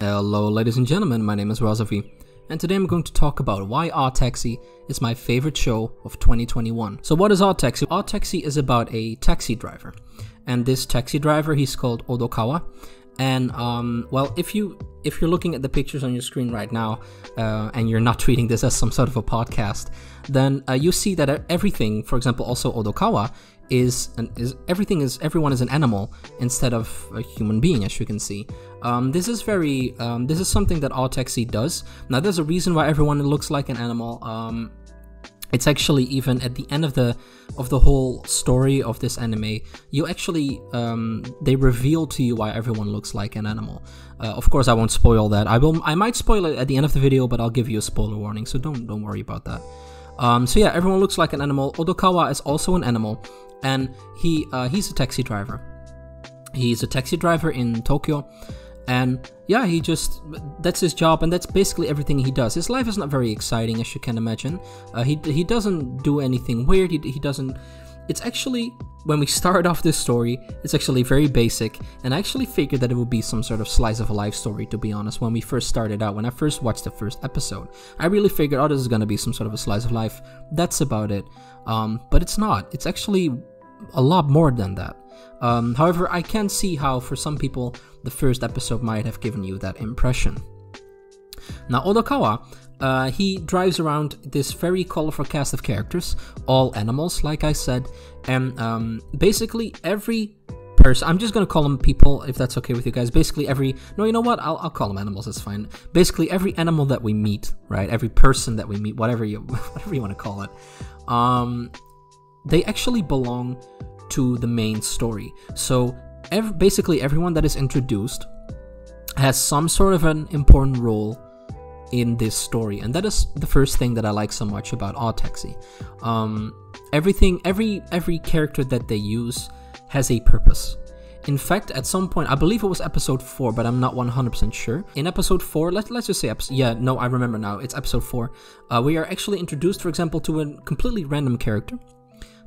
Hello ladies and gentlemen, my name is Razovy, and today I'm going to talk about why Oddtaxi is my favorite show of 2021. So what is Oddtaxi? Oddtaxi is about a taxi driver, and this taxi driver, he's called Odokawa, and well, if you're looking at the pictures on your screen right now, and you're not treating this as some sort of a podcast, then you see that everything, for example, also Odokawa, everyone is an animal instead of a human being, as you can see. This is something that Oddtaxi does. Now, there's a reason why everyone looks like an animal. It's actually even at the end of the whole story of this anime, you actually they reveal to you why everyone looks like an animal. Of course, I won't spoil that. I might spoil it at the end of the video, but I'll give you a spoiler warning, so don't worry about that. So yeah, everyone looks like an animal. Odokawa is also an animal, and he's a taxi driver. He's a taxi driver in Tokyo, and yeah, that's his job, and that's basically everything he does. His life is not very exciting, as you can imagine. He doesn't do anything weird. He doesn't. It's actually, when we start off this story, it's actually very basic, and I actually figured that it would be some sort of slice of a life story, to be honest. When we first started out, when I first watched the first episode, I really figured, oh, this is gonna be some sort of a slice of life. That's about it. But it's not. It's actually a lot more than that. However, I can see how for some people the first episode might have given you that impression. Now, Odokawa, he drives around this very colorful cast of characters, all animals, like I said, and basically every person, I'm just gonna call them people, if that's okay with you guys. Basically no, you know what, I'll call them animals, that's fine. Basically every animal that we meet, right, every person that we meet, whatever you want to call it, they actually belong to the main story. So basically everyone that is introduced has some sort of an important role in this story, and that is the first thing that I like so much about Oddtaxi. Every character that they use has a purpose. In fact, at some point, I believe it was episode 4, but I'm not 100% sure. In episode 4, let's just say I remember now, it's episode 4. We are actually introduced, for example, to a completely random character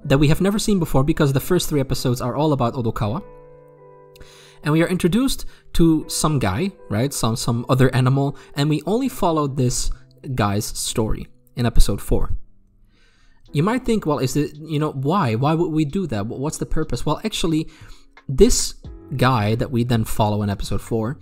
that we have never seen before, because the first 3 episodes are all about Odokawa. And we are introduced to some guy, right? Some other animal, and we only followed this guy's story in episode 4. You might think, well, is it, why? Why would we do that? What's the purpose? Well, actually, this guy that we then follow in episode 4,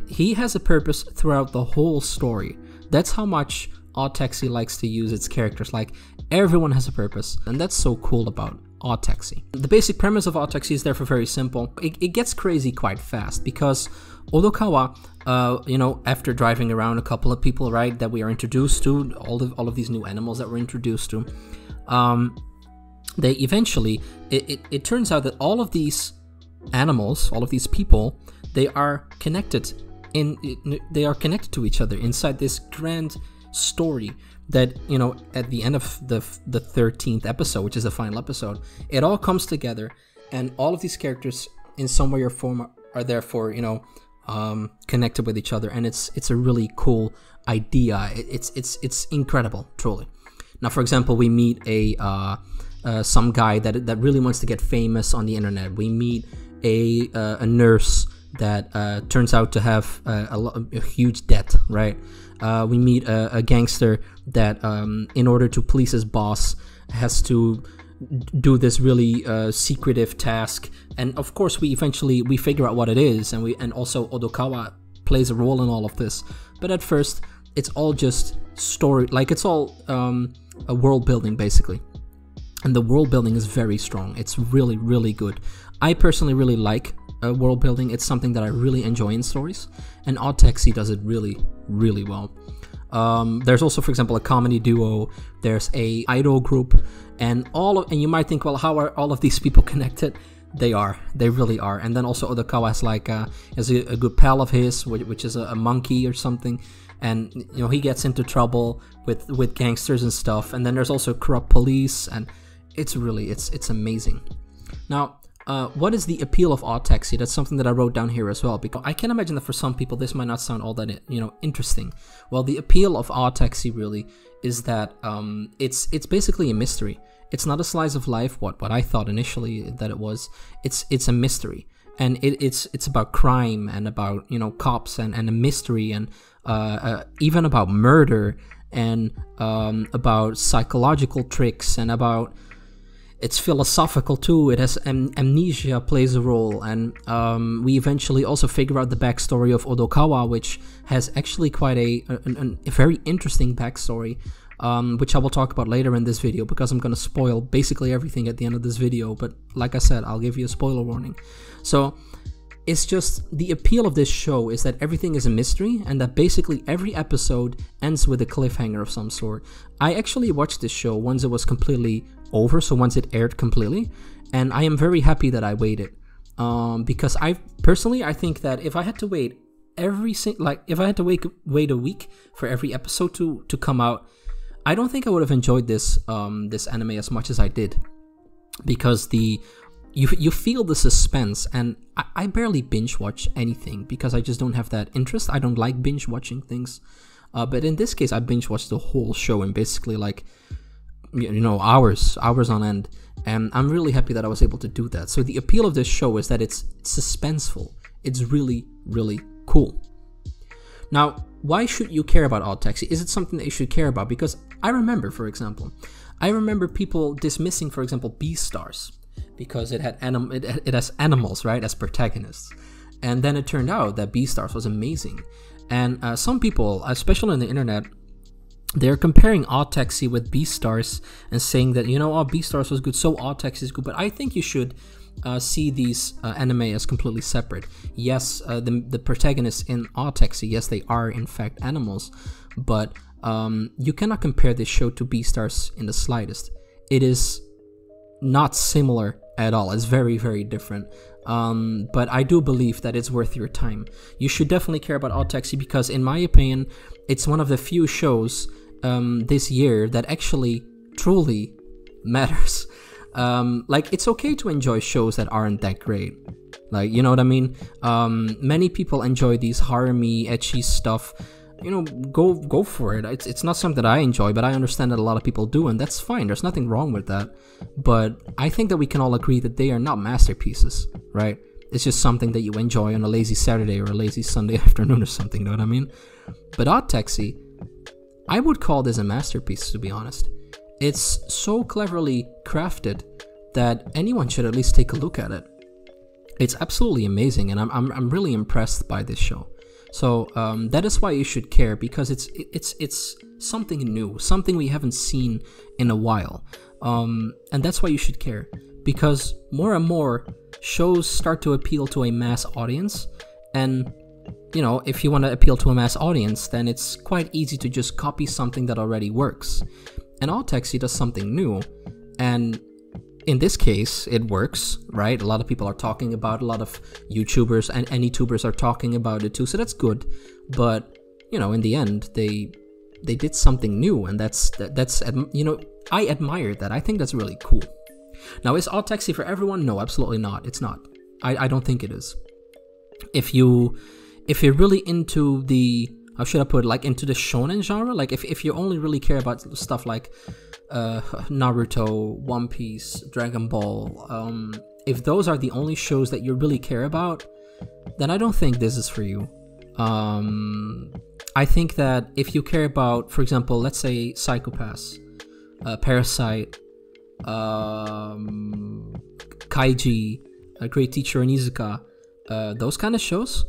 he has a purpose throughout the whole story. That's how much Oddtaxi likes to use its characters. Like, everyone has a purpose, and that's so cool about Oddtaxi. The basic premise of Oddtaxi is therefore very simple. It gets crazy quite fast, because Odokawa, after driving around a couple of people, right, that we are introduced to, all of these new animals that we're introduced to, they eventually, it turns out that all of these animals, all of these people, they are connected to each other inside this grand story that, at the end of the 13th episode, which is the final episode, it all comes together, and all of these characters in some way or form are therefore, connected with each other, and it's a really cool idea. It's incredible, truly. Now, for example, we meet some guy that really wants to get famous on the internet. We meet a nurse that turns out to have a huge debt, right? We meet a gangster that, in order to please his boss, has to do this really secretive task, and of course we figure out what it is, and also Odokawa plays a role in all of this. But at first, it's all just story, like it's all a world building basically, and the world building is very strong. It's really, really good. I personally really like world building. It's something that I really enjoy in stories, and Oddtaxi does it really, really well. There's also, for example, a comedy duo. There's a idol group, and you might think, well, how are all of these people connected? They really are. And then also Odokawa has a good pal of his, which is a monkey or something, and he gets into trouble with gangsters and stuff. And then there's also corrupt police, and it's amazing. Now, what is the appeal of Oddtaxi? That's something that I wrote down here as well, because I can imagine that for some people this might not sound all that interesting. Well, the appeal of Oddtaxi really is that it's basically a mystery. It's not a slice of life, what I thought initially that it was. It's a mystery, and it's about crime and about, you know, cops and a mystery, and even about murder, and about psychological tricks, and about, it's philosophical too. It has amnesia plays a role, and we eventually also figure out the backstory of Odokawa, which has actually quite a very interesting backstory, which I will talk about later in this video, because I'm gonna spoil basically everything at the end of this video. But like I said, I'll give you a spoiler warning. So it's just, the appeal of this show is that everything is a mystery, and that basically every episode ends with a cliffhanger of some sort. I actually watched this show once it was completely over, so once it aired completely, and I am very happy that I waited, because I think that if I had to wait if I had to wait a week for every episode to come out, I don't think I would have enjoyed this this anime as much as I did, because you feel the suspense, and I barely binge watch anything because I just don't have that interest. I don't like binge watching things, but in this case I binge watched the whole show in basically like, you know, hours on end, and I'm really happy that I was able to do that. So the appeal of this show is that it's suspenseful. It's really, really cool. Now, why should you care about Odd Taxi? Is it something that you should care about? Because I remember, for example, people dismissing, for example, Beastars, because it has animals, right, as protagonists, and then it turned out that Beastars was amazing, and some people, especially on the internet, they're comparing Odd Taxi with Beastars and saying that, you know, oh, Beastars was good, so Odd Taxi is good. But I think you should see these anime as completely separate. Yes, the protagonists in Odd Taxi, yes, they are in fact animals, but you cannot compare this show to Beastars in the slightest. It is not similar at all. It's very, very different. But I do believe that it's worth your time. You should definitely care about Odd Taxi, because in my opinion, it's one of the few shows this year that actually truly matters. Like, it's okay to enjoy shows that aren't that great. Like, you know what I mean? Many people enjoy these harem-y, ecchi stuff. You know, go for it. It's not something that I enjoy, but I understand that a lot of people do, and that's fine. There's nothing wrong with that. But I think that we can all agree that they are not masterpieces, right? It's just something that you enjoy on a lazy Saturday or a lazy Sunday afternoon or something, you know what I mean? But Odd Taxi, I would call this a masterpiece, to be honest. It's so cleverly crafted that anyone should at least take a look at it. It's absolutely amazing, and I'm really impressed by this show. So that is why you should care, because it's something new, something we haven't seen in a while, and that's why you should care, because more and more shows start to appeal to a mass audience, and you know, if you want to appeal to a mass audience, then it's quite easy to just copy something that already works. And Odd Taxi does something new, and in this case, it works, right? A lot of people are talking about it, a lot of YouTubers and AnyTubers are talking about it too, so that's good. But, you know, in the end, they did something new, and that's you know, I admire that. I think that's really cool. Now, is Odd Taxi for everyone? No, absolutely not. It's not. I don't think it is. If you're really into the, how should I put it, like into the shonen genre, like if you only really care about stuff like Naruto, One Piece, Dragon Ball, if those are the only shows that you really care about, then I don't think this is for you. I think that if you care about, for example, let's say Psycho-Pass, Parasite, Kaiji, A Great Teacher Onizuka, those kind of shows,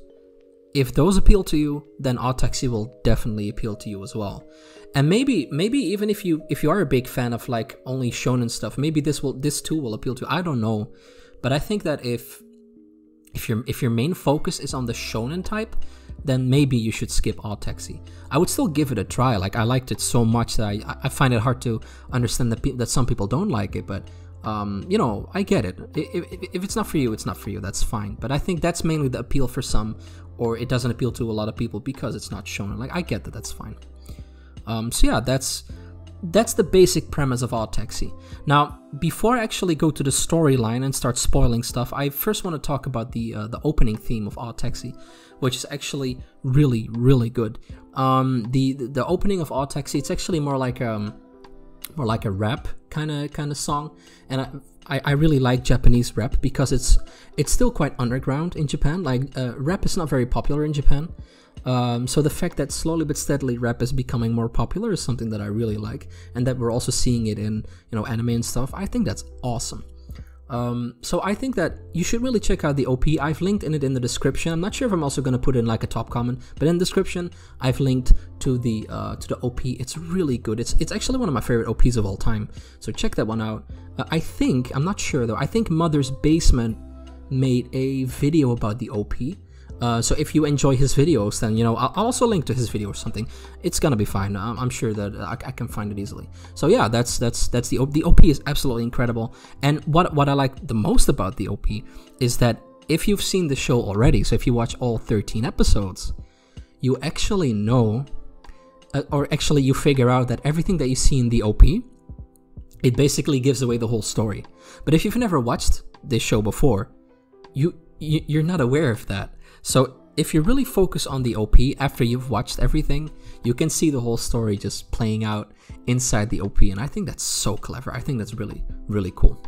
if those appeal to you, then Odd Taxi will definitely appeal to you as well. And maybe even if you are a big fan of like only shonen stuff, maybe this too will appeal to you. I don't know, but I think that if your main focus is on the shonen type, then maybe you should skip Odd Taxi. I would still give it a try. Like, I liked it so much that I find it hard to understand that some people don't like it, but you know, I get it. If it's not for you, it's not for you. That's fine. But I think that's mainly the appeal for some, or it doesn't appeal to a lot of people because it's not shonen. Like, I get that. That's fine. So yeah, that's the basic premise of Odd Taxi. Now, before I actually go to the storyline and start spoiling stuff, I first want to talk about the opening theme of Odd Taxi, which is actually really, really good. The opening of Odd Taxi, it's actually more like more like a rap kind of song, and I really like Japanese rap because it's still quite underground in Japan. Like rap is not very popular in Japan, so the fact that slowly but steadily rap is becoming more popular is something that I really like, and that we're also seeing it in anime and stuff. I think that's awesome. So I think that you should really check out the OP. I've linked in it in the description. I'm not sure if I'm also going to put in like a top comment, but in the description I've linked to the OP. It's really good. It's actually one of my favorite OPs of all time. So check that one out. I'm not sure though. I think Mother's Basement made a video about the OP. So if you enjoy his videos, then I'll also link to his video or something. It's gonna be fine. I'm sure that I can find it easily. So yeah, that's the OP. The OP is absolutely incredible. And what I like the most about the OP is that if you've seen the show already, so if you watch all 13 episodes, you actually know, or actually you figure out that everything that you see in the OP, it basically gives away the whole story. But if you've never watched this show before, you're not aware of that. So if you really focus on the OP after you've watched everything, you can see the whole story just playing out inside the OP, and I think that's so clever. I think that's really, really cool.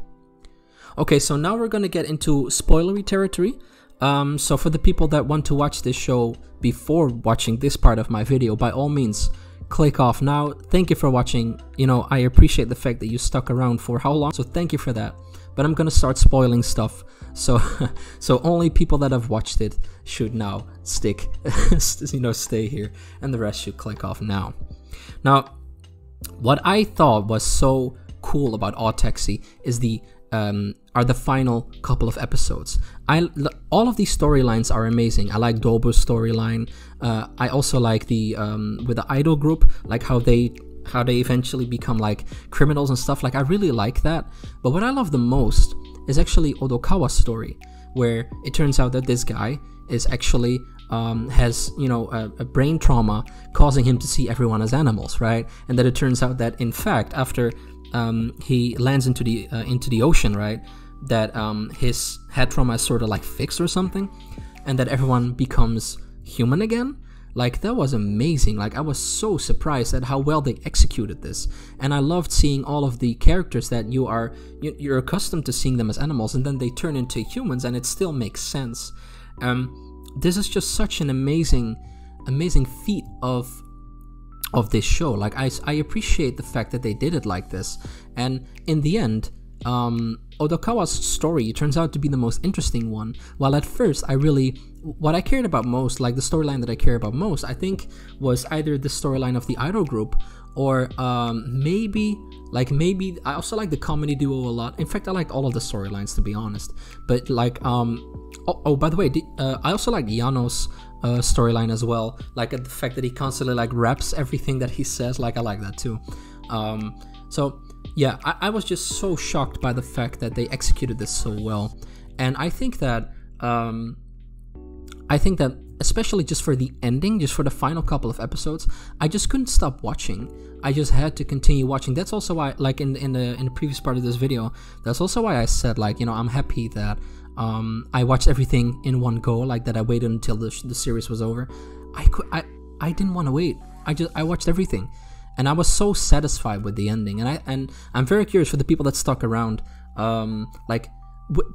Okay, so now we're gonna get into spoilery territory. So for the people that want to watch this show before watching this part of my video, by all means, click off now. Thank you for watching. I appreciate the fact that you stuck around for how long, so thank you for that. But I'm gonna start spoiling stuff, so only people that have watched it should now stay here, and the rest should click off now. Now, what I thought was so cool about oddtaxi is are the final couple of episodes. All of these storylines are amazing. I like Dobu's storyline. I also like the with the idol group, like how they eventually become like criminals and stuff. Like, I really like that. But what I love the most is actually Odokawa's story, where it turns out that this guy is actually has a brain trauma causing him to see everyone as animals, right? And that it turns out that in fact after he lands into the ocean, right, that his head trauma is sort of like fixed or something, and that everyone becomes human again. Like, that was amazing. Like, I was so surprised at how well they executed this, and I loved seeing all of the characters that you're accustomed to seeing them as animals, and then they turn into humans, and it still makes sense. This is just such an amazing feat of this show. Like, I appreciate the fact that they did it like this, and in the end, Odokawa's story turns out to be the most interesting one. While at first what I cared about most, like the storyline that I care about most, I think was either the storyline of the idol group, or maybe I also like the comedy duo a lot. In fact, I liked all of the storylines, to be honest. But like by the way, I also like Yano's storyline as well. Like the fact that he constantly like raps everything that he says. Like, I like that too. So yeah, I was just so shocked by the fact that they executed this so well. And I think that especially just for the ending, just for the final couple of episodes, I just couldn't stop watching. I just had to continue watching. That's also why, like in the previous part of this video, that's also why I said, like, I'm happy that I watched everything in one go, like that I waited until the series was over. I didn't want to wait. I watched everything. And I was so satisfied with the ending, and I'm very curious for the people that stuck around.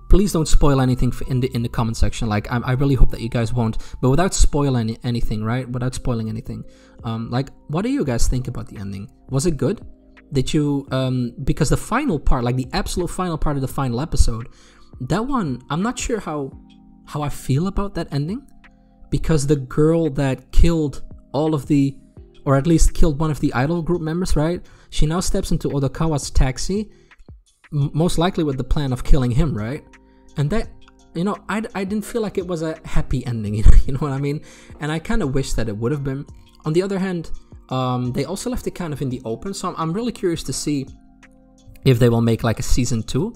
Please don't spoil anything in the comment section. Like, I really hope that you guys won't. But without spoiling anything, right? Without spoiling anything, like, what do you guys think about the ending? Was it good? Did you because the final part, like the absolute final part of the final episode, that one, I'm not sure how I feel about that ending, because the girl that killed all of the, or at least killed one of the idol group members, right? She now steps into Odokawa's taxi, most likely with the plan of killing him, right? And that, I didn't feel like it was a happy ending, you know what I mean? And I kind of wish that it would have been. On the other hand, they also left it kind of in the open, so I'm really curious to see if they will make like a season 2.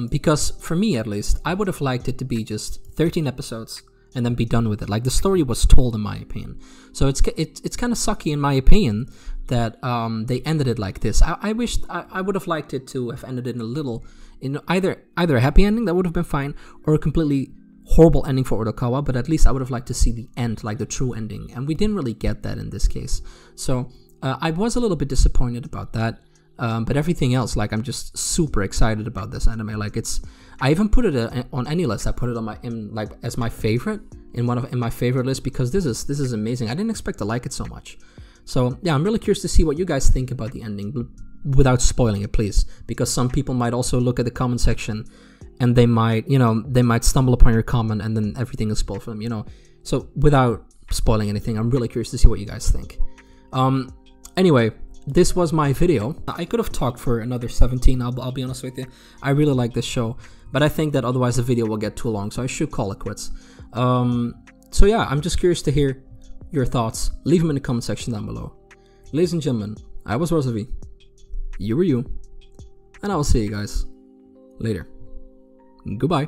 Because for me, at least, I would have liked it to be just 13 episodes and then be done with it. Like, the story was told, in my opinion. So it's kind of sucky, in my opinion, that they ended it like this. I wished I would have liked it to have ended in either a happy ending, that would have been fine, or a completely horrible ending for Odokawa. But at least I would have liked to see the end, like the true ending, and we didn't really get that in this case. So I was a little bit disappointed about that. But everything else, like, I'm just super excited about this anime. Like, I even put it on any list. I put it on as my favorite in my favorite list, because this is amazing. I didn't expect to like it so much. So yeah, I'm really curious to see what you guys think about the ending, without spoiling it, please, because some people might also look at the comment section and they might stumble upon your comment and then everything is spoiled for them, So without spoiling anything, I'm really curious to see what you guys think. Anyway, this was my video. I could have talked for another 17, I'll be honest with you. I really like this show, but I think that otherwise the video will get too long, so I should call it quits. So yeah, I'm just curious to hear your thoughts. Leave them in the comment section down below. Ladies and gentlemen, I was Razovy. You were you. And I will see you guys later. Goodbye.